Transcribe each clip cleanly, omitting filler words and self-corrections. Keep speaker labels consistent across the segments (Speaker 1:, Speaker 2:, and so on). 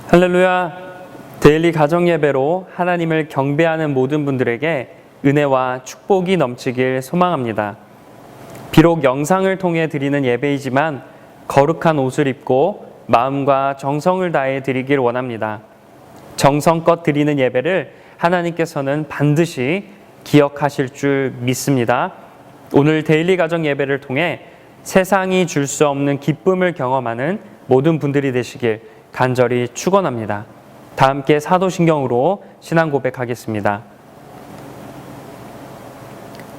Speaker 1: 할렐루야! 데일리 가정예배로 하나님을 경배하는 모든 분들에게 은혜와 축복이 넘치길 소망합니다. 비록 영상을 통해 드리는 예배이지만 거룩한 옷을 입고 마음과 정성을 다해 드리길 원합니다. 정성껏 드리는 예배를 하나님께서는 반드시 기억하실 줄 믿습니다. 오늘 데일리 가정 예배를 통해 세상이 줄 수 없는 기쁨을 경험하는 모든 분들이 되시길 간절히 축원합니다. 다 함께 사도신경으로 신앙 고백하겠습니다.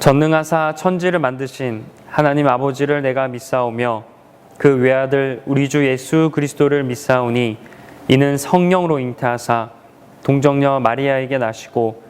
Speaker 1: 전능하사 천지를 만드신 하나님 아버지를 내가 믿사오며 그 외아들 우리 주 예수 그리스도를 믿사오니 이는 성령으로 잉태하사 동정녀 마리아에게 나시고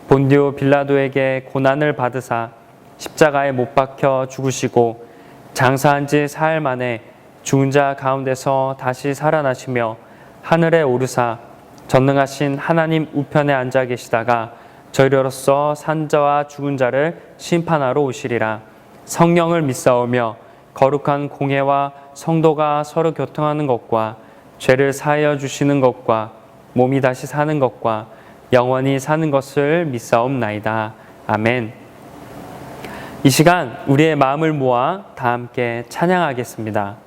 Speaker 1: 본디오 빌라도에게 고난을 받으사 십자가에 못 박혀 죽으시고 장사한 지 사흘 만에 죽은 자 가운데서 다시 살아나시며 하늘에 오르사 전능하신 하나님 우편에 앉아 계시다가 저희로서 산 자와 죽은 자를 심판하러 오시리라. 성령을 믿사오며 거룩한 공회와 성도가 서로 교통하는 것과 죄를 사하여 주시는 것과 몸이 다시 사는 것과 영원히 사는 것을 믿사옵나이다. 아멘. 이 시간 우리의 마음을 모아 다 함께 찬양하겠습니다.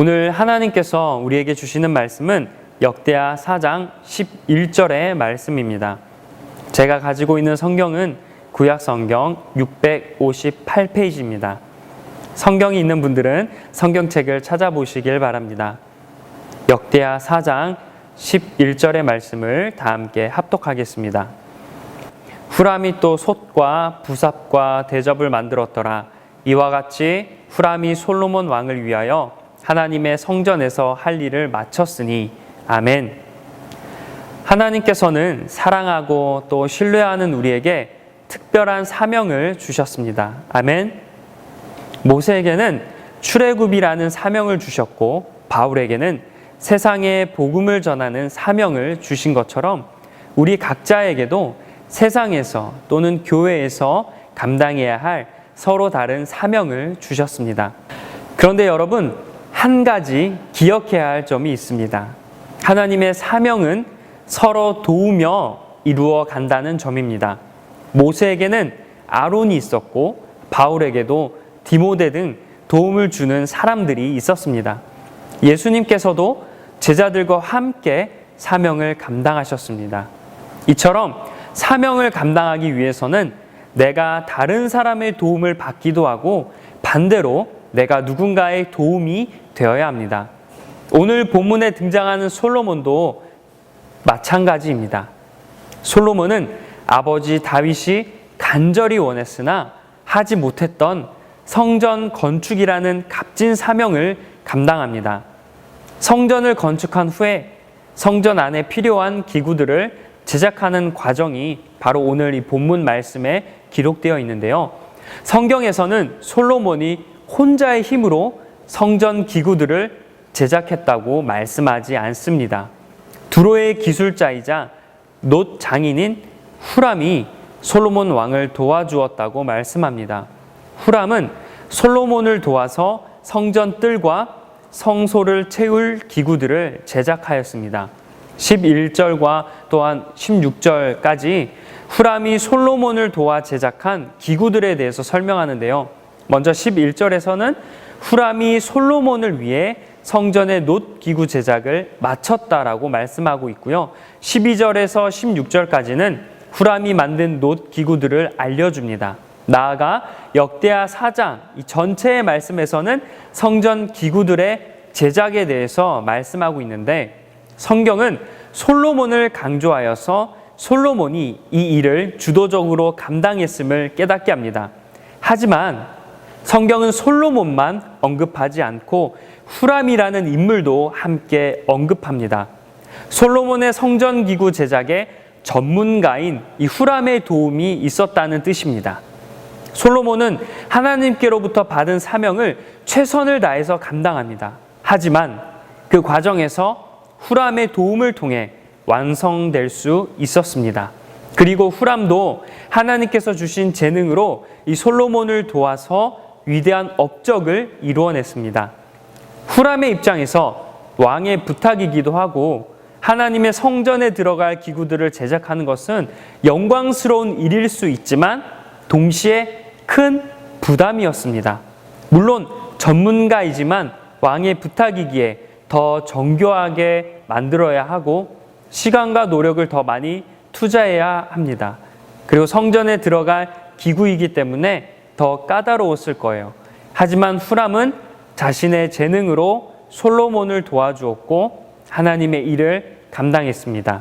Speaker 1: 오늘 하나님께서 우리에게 주시는 말씀은 역대하 4장 11절의 말씀입니다. 제가 가지고 있는 성경은 구약 성경 658페이지입니다. 성경이 있는 분들은 성경책을 찾아보시길 바랍니다. 역대하 4장 11절의 말씀을 다 함께 합독하겠습니다. 후람이 또 솥과 부삽과 대접을 만들었더라. 이와 같이 후람이 솔로몬 왕을 위하여 하나님의 성전에서 할 일을 마쳤으니 아멘. 하나님께서는 사랑하고 또 신뢰하는 우리에게 특별한 사명을 주셨습니다. 아멘. 모세에게는 출애굽이라는 사명을 주셨고 바울에게는 세상에 복음을 전하는 사명을 주신 것처럼 우리 각자에게도 세상에서 또는 교회에서 감당해야 할 서로 다른 사명을 주셨습니다. 그런데 여러분, 한 가지 기억해야 할 점이 있습니다. 하나님의 사명은 서로 도우며 이루어 간다는 점입니다. 모세에게는 아론이 있었고 바울에게도 디모데 등 도움을 주는 사람들이 있었습니다. 예수님께서도 제자들과 함께 사명을 감당하셨습니다. 이처럼 사명을 감당하기 위해서는 내가 다른 사람의 도움을 받기도 하고 반대로 내가 누군가의 도움이 되어야 합니다. 오늘 본문에 등장하는 솔로몬도 마찬가지입니다. 솔로몬은 아버지 다윗이 간절히 원했으나 하지 못했던 성전 건축이라는 값진 사명을 감당합니다. 성전을 건축한 후에 성전 안에 필요한 기구들을 제작하는 과정이 바로 오늘 이 본문 말씀에 기록되어 있는데요. 성경에서는 솔로몬이 혼자의 힘으로 성전 기구들을 제작했다고 말씀하지 않습니다. 두로의 기술자이자 놋 장인인 후람이 솔로몬 왕을 도와주었다고 말씀합니다. 후람은 솔로몬을 도와서 성전 뜰과 성소를 채울 기구들을 제작하였습니다. 11절과 또한 16절까지 후람이 솔로몬을 도와 제작한 기구들에 대해서 설명하는데요. 먼저 11절에서는 후람이 솔로몬을 위해 성전의 놋 기구 제작을 마쳤다라고 말씀하고 있고요. 12절에서 16절까지는 후람이 만든 놋 기구들을 알려줍니다. 나아가 역대하 4장 이 전체의 말씀에서는 성전 기구들의 제작에 대해서 말씀하고 있는데 성경은 솔로몬을 강조하여서 솔로몬이 이 일을 주도적으로 감당했음을 깨닫게 합니다. 하지만 성경은 솔로몬만 언급하지 않고 후람이라는 인물도 함께 언급합니다. 솔로몬의 성전 기구 제작에 전문가인 이 후람의 도움이 있었다는 뜻입니다. 솔로몬은 하나님께로부터 받은 사명을 최선을 다해서 감당합니다. 하지만 그 과정에서 후람의 도움을 통해 완성될 수 있었습니다. 그리고 후람도 하나님께서 주신 재능으로 이 솔로몬을 도와서 위대한 업적을 이루어냈습니다. 후람의 입장에서 왕의 부탁이기도 하고 하나님의 성전에 들어갈 기구들을 제작하는 것은 영광스러운 일일 수 있지만 동시에 큰 부담이었습니다. 물론 전문가이지만 왕의 부탁이기에 더 정교하게 만들어야 하고 시간과 노력을 더 많이 투자해야 합니다. 그리고 성전에 들어갈 기구이기 때문에 더 까다로웠을 거예요. 하지만 후람은 자신의 재능으로 솔로몬을 도와주었고 하나님의 일을 감당했습니다.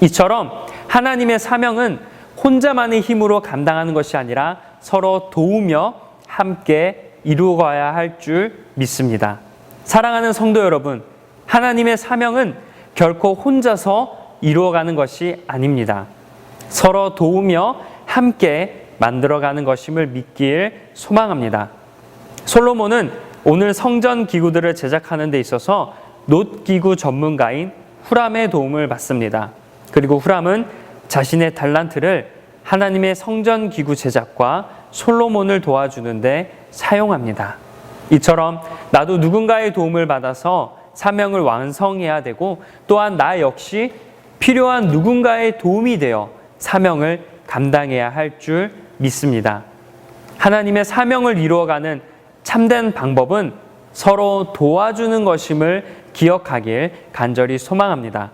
Speaker 1: 이처럼 하나님의 사명은 혼자만의 힘으로 감당하는 것이 아니라 서로 도우며 함께 이루어가야 할 줄 믿습니다. 사랑하는 성도 여러분, 하나님의 사명은 결코 혼자서 이루어가는 것이 아닙니다. 서로 도우며 함께 만들어가는 것임을 믿길 소망합니다. 솔로몬은 오늘 성전 기구들을 제작하는 데 있어서 놋 기구 전문가인 후람의 도움을 받습니다. 그리고 후람은 자신의 달란트를 하나님의 성전 기구 제작과 솔로몬을 도와주는데 사용합니다. 이처럼 나도 누군가의 도움을 받아서 사명을 완성해야 되고 또한 나 역시 필요한 누군가의 도움이 되어 사명을 감당해야 할 줄 믿습니다. 하나님의 사명을 이루어가는 참된 방법은 서로 도와주는 것임을 기억하길 간절히 소망합니다.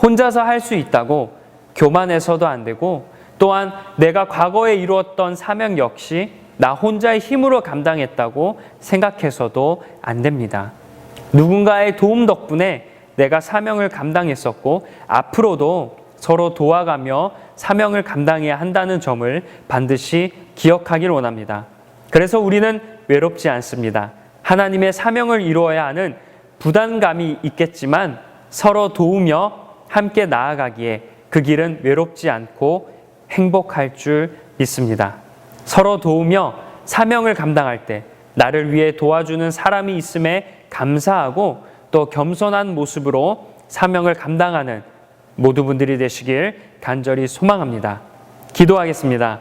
Speaker 1: 혼자서 할 수 있다고 교만해서도 안 되고 또한 내가 과거에 이루었던 사명 역시 나 혼자의 힘으로 감당했다고 생각해서도 안 됩니다. 누군가의 도움 덕분에 내가 사명을 감당했었고 앞으로도 서로 도와가며 사명을 감당해야 한다는 점을 반드시 기억하길 원합니다. 그래서 우리는 외롭지 않습니다. 하나님의 사명을 이루어야 하는 부담감이 있겠지만 서로 도우며 함께 나아가기에 그 길은 외롭지 않고 행복할 줄 믿습니다. 서로 도우며 사명을 감당할 때 나를 위해 도와주는 사람이 있음에 감사하고 또 겸손한 모습으로 사명을 감당하는 모든 분들이 되시길 간절히 소망합니다. 기도하겠습니다.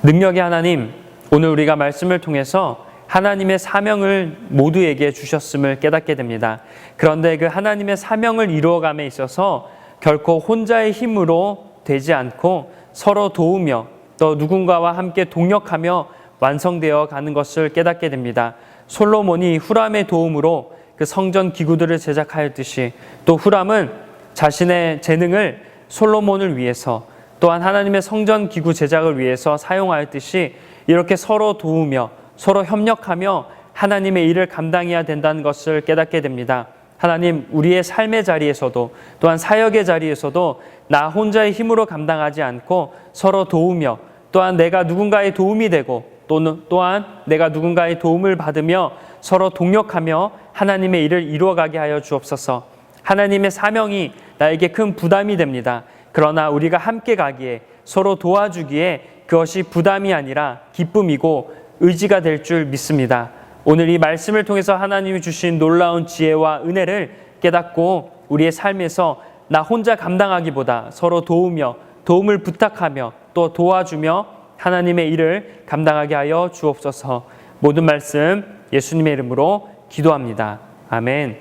Speaker 1: 능력의 하나님, 오늘 우리가 말씀을 통해서 하나님의 사명을 모두에게 주셨음을 깨닫게 됩니다. 그런데 그 하나님의 사명을 이루어감에 있어서 결코 혼자의 힘으로 되지 않고 서로 도우며 또 누군가와 함께 동역하며 완성되어 가는 것을 깨닫게 됩니다. 솔로몬이 후람의 도움으로 그 성전 기구들을 제작하였듯이 또 후람은 자신의 재능을 솔로몬을 위해서 또한 하나님의 성전 기구 제작을 위해서 사용하였듯이 이렇게 서로 도우며 서로 협력하며 하나님의 일을 감당해야 된다는 것을 깨닫게 됩니다. 하나님, 우리의 삶의 자리에서도 또한 사역의 자리에서도 나 혼자의 힘으로 감당하지 않고 서로 도우며 또한 내가 누군가의 도움이 되고 또한 내가 누군가의 도움을 받으며 서로 동력하며 하나님의 일을 이루어가게 하여 주옵소서. 하나님의 사명이 나에게 큰 부담이 됩니다. 그러나 우리가 함께 가기에 서로 도와주기에 그것이 부담이 아니라 기쁨이고 의지가 될 줄 믿습니다. 오늘 이 말씀을 통해서 하나님이 주신 놀라운 지혜와 은혜를 깨닫고 우리의 삶에서 나 혼자 감당하기보다 서로 도우며 도움을 부탁하며 또 도와주며 하나님의 일을 감당하게 하여 주옵소서. 모든 말씀 예수님의 이름으로 기도합니다. 아멘.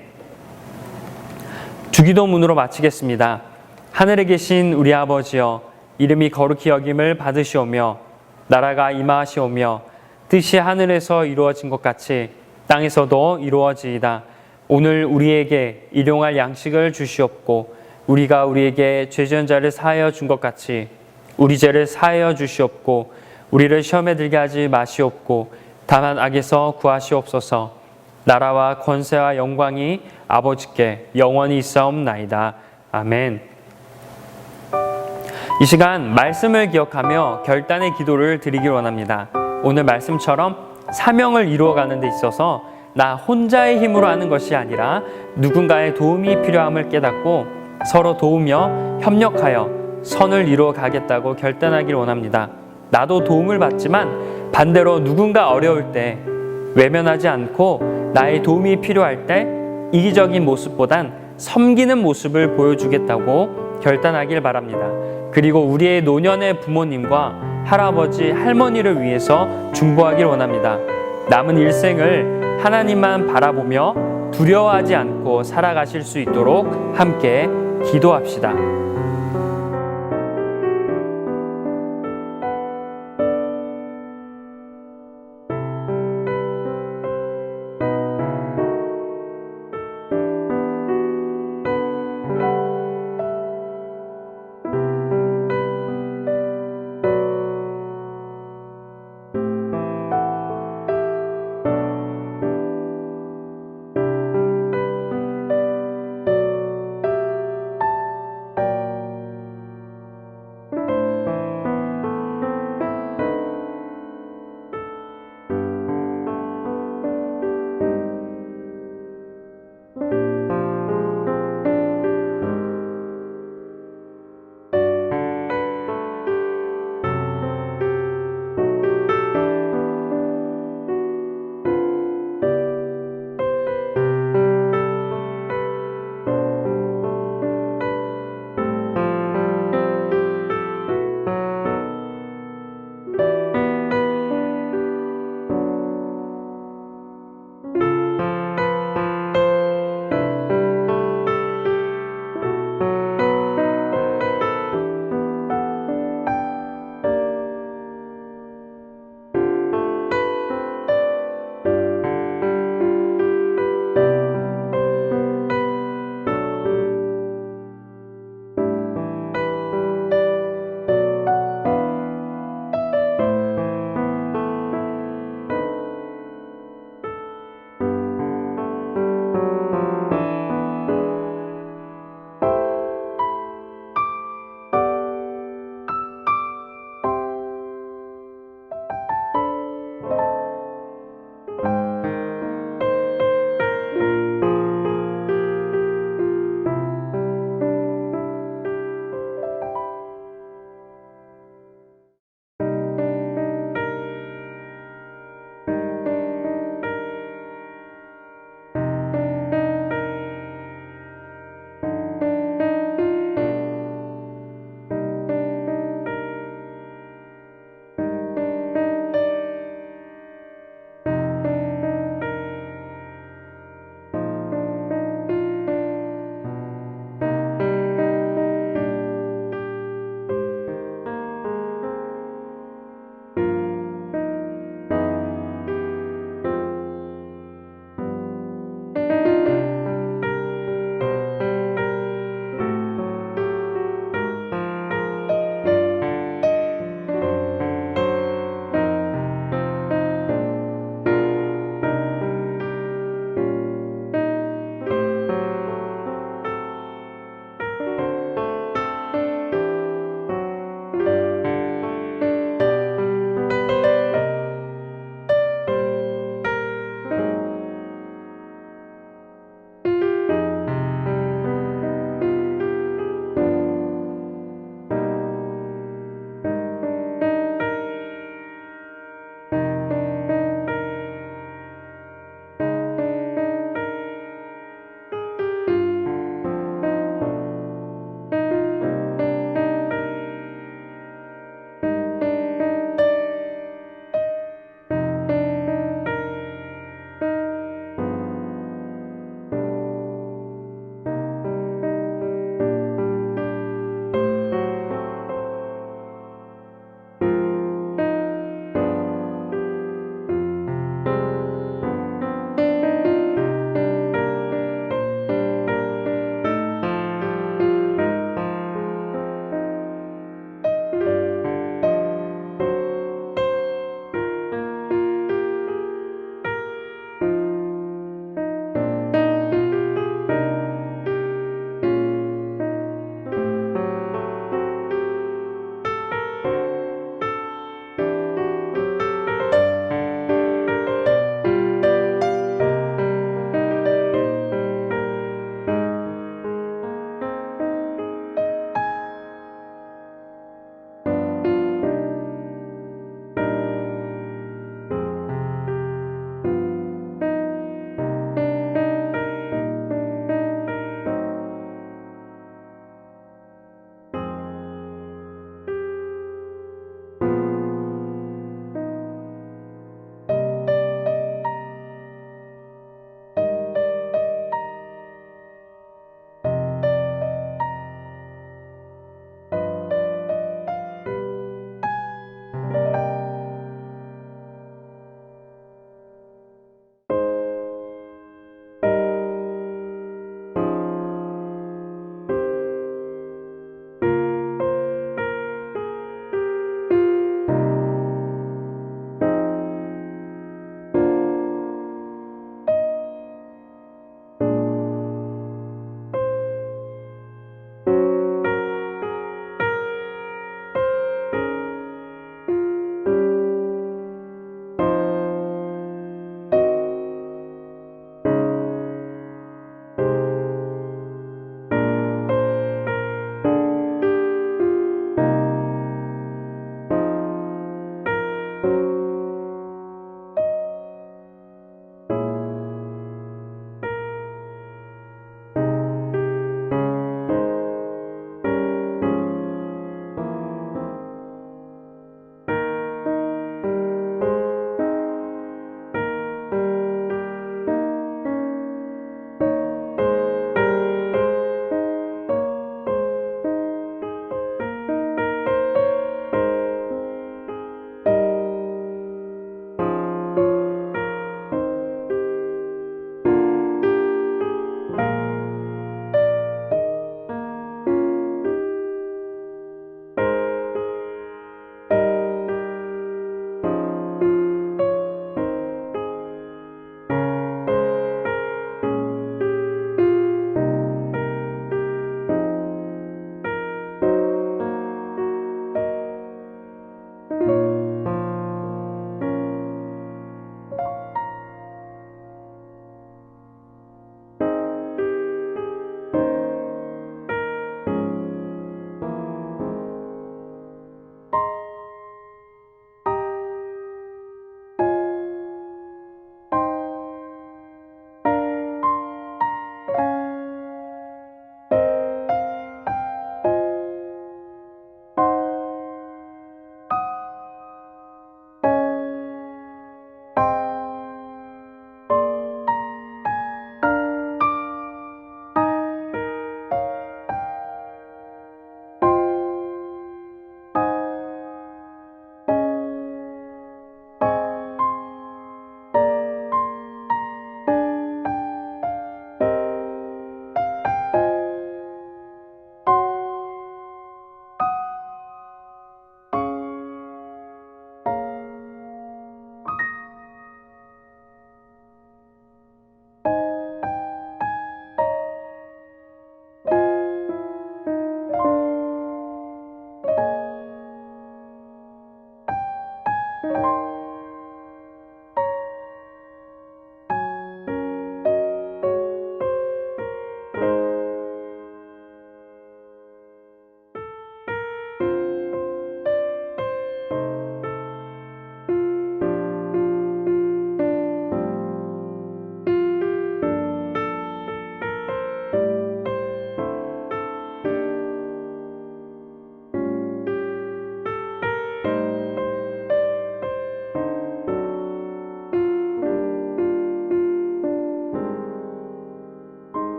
Speaker 1: 주기도문으로 마치겠습니다. 하늘에 계신 우리 아버지여, 이름이 거룩히 여김을 받으시오며 나라가 임하시오며 뜻이 하늘에서 이루어진 것 같이 땅에서도 이루어지이다. 오늘 우리에게 일용할 양식을 주시옵고 우리가 우리에게 죄지은 자를 사하여 준 것 같이 우리 죄를 사하여 주시옵고 우리를 시험에 들게 하지 마시옵고 다만 악에서 구하시옵소서. 나라와 권세와 영광이 아버지께 영원히 있사옵나이다. 아멘. 이 시간 말씀을 기억하며 결단의 기도를 드리길 원합니다. 오늘 말씀처럼 사명을 이루어가는 데 있어서 나 혼자의 힘으로 하는 것이 아니라 누군가의 도움이 필요함을 깨닫고 서로 도우며 협력하여 선을 이루어 가겠다고 결단하길 원합니다. 나도 도움을 받지만 반대로 누군가 어려울 때 외면하지 않고 나의 도움이 필요할 때 이기적인 모습보단 섬기는 모습을 보여주겠다고 결단하길 바랍니다. 그리고 우리의 노년의 부모님과 할아버지, 할머니를 위해서 중보하길 원합니다. 남은 일생을 하나님만 바라보며 두려워하지 않고 살아가실 수 있도록 함께 기도합시다.